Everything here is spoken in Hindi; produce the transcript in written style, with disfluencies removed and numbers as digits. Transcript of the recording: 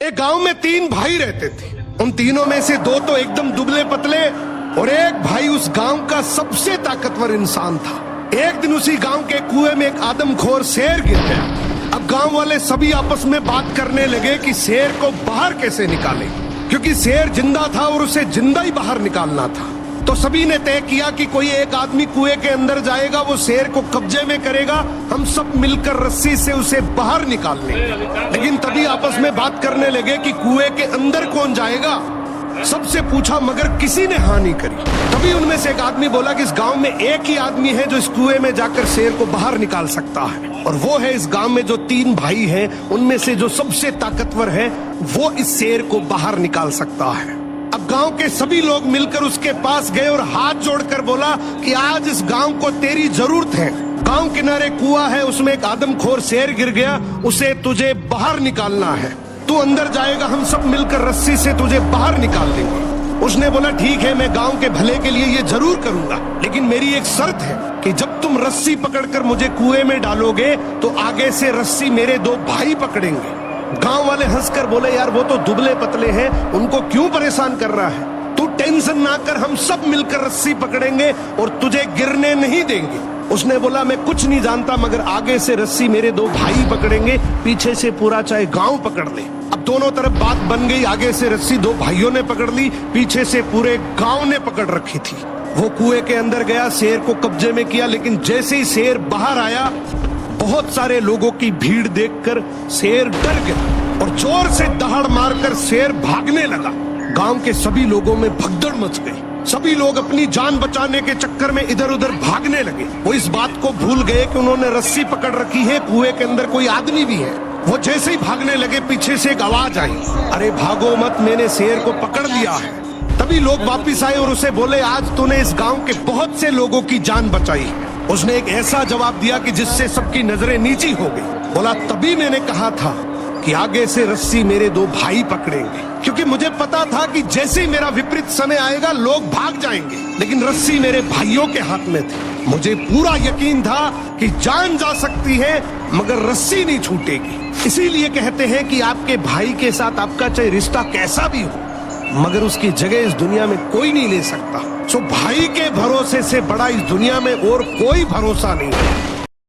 एक गांव में 3 भाई रहते थे। उन तीनों में से 2 तो एकदम दुबले पतले और एक भाई उस गांव का सबसे ताकतवर इंसान था। एक दिन उसी गांव के कुएं में एक आदमखोर शेर गिर गया। अब गांव वाले सभी आपस में बात करने लगे कि शेर को बाहर कैसे निकाले, क्योंकि शेर जिंदा था और उसे जिंदा ही बाहर निकालना था। तो सभी ने तय किया कि कोई एक आदमी कुएं के अंदर जाएगा, वो शेर को कब्जे में करेगा, हम सब मिलकर रस्सी से उसे बाहर निकाल लेंगे। लेकिन तभी आपस में बात करने लगे कि कुएं के अंदर कौन जाएगा। सबसे पूछा मगर किसी ने हाँ नहीं करी। तभी उनमें से एक आदमी बोला कि इस गांव में एक ही आदमी है जो इस कुएं में जाकर शेर को बाहर निकाल सकता है, और वो है इस गांव में जो 3 भाई हैं उनमें से जो सबसे ताकतवर है, वो इस शेर को बाहर निकाल सकता है। अब गांव के सभी लोग मिलकर उसके पास गए और हाथ जोड़कर बोला कि आज इस गांव को तेरी जरूरत है। गांव किनारे कुआं है, उसमें एक आदमखोर शेर गिर गया, उसे तुझे बाहर निकालना है। तू अंदर जाएगा, हम सब मिलकर रस्सी से तुझे बाहर निकाल देंगे। उसने बोला ठीक है, मैं गांव के भले के लिए ये जरूर करूंगा, लेकिन मेरी एक शर्त है कि जब तुम रस्सी पकड़कर मुझे कुएं में डालोगे तो आगे से रस्सी मेरे 2 भाई पकड़ेंगे। गांव वाले हंसकर बोले यार वो तो दुबले पतले हैं, उनको क्यों परेशान कर रहा है, तू टेंशन ना कर, हम सब मिलकर रस्सी पकड़ेंगे और तुझे गिरने नहीं देंगे। उसने बोला मैं कुछ नहीं जानता, मगर आगे से रस्सी मेरे 2 भाई पकड़ेंगे, पीछे से पूरा चाहे गांव पकड़ ले। अब दोनों तरफ बात बन गई, आगे से रस्सी 2 भाइयों ने पकड़ ली, पीछे से पूरे गांव ने पकड़ रखी थी। वो कुएं के अंदर गया, शेर को कब्जे में किया, लेकिन जैसे ही शेर बाहर आया, बहुत सारे लोगों की भीड़ देखकर शेर डर गया और जोर से दहाड़ मारकर शेर भागने लगा। गांव के सभी लोगों में भगदड़ मच गई। सभी लोग अपनी जान बचाने के चक्कर में इधर उधर भागने लगे। वो इस बात को भूल गए कि उन्होंने रस्सी पकड़ रखी है, कुएं के अंदर कोई आदमी भी है। वो जैसे ही भागने लगे, पीछे से एक आवाज आई, अरे भागो मत, मैंने शेर को पकड़ लिया है। तभी लोग वापिस आए और उसे बोले आज तूने इस गांव के बहुत से लोगों की जान बचाई है। उसने एक ऐसा जवाब दिया कि जिससे सबकी नजरें नीची हो गई। बोला तभी मैंने कहा था कि आगे से रस्सी मेरे 2 भाई पकड़ेंगे, क्योंकि मुझे पता था कि जैसे ही मेरा विपरीत समय आएगा लोग भाग जाएंगे, लेकिन रस्सी मेरे भाइयों के हाथ में थी। मुझे पूरा यकीन था कि जान जा सकती है मगर रस्सी नहीं छूटेगी। इसीलिए कहते हैं कि आपके भाई के साथ आपका चाहे रिश्ता कैसा भी हो, मगर उसकी जगह इस दुनिया में कोई नहीं ले सकता। सो भाई के भरोसे से बड़ा इस दुनिया में और कोई भरोसा नहीं है।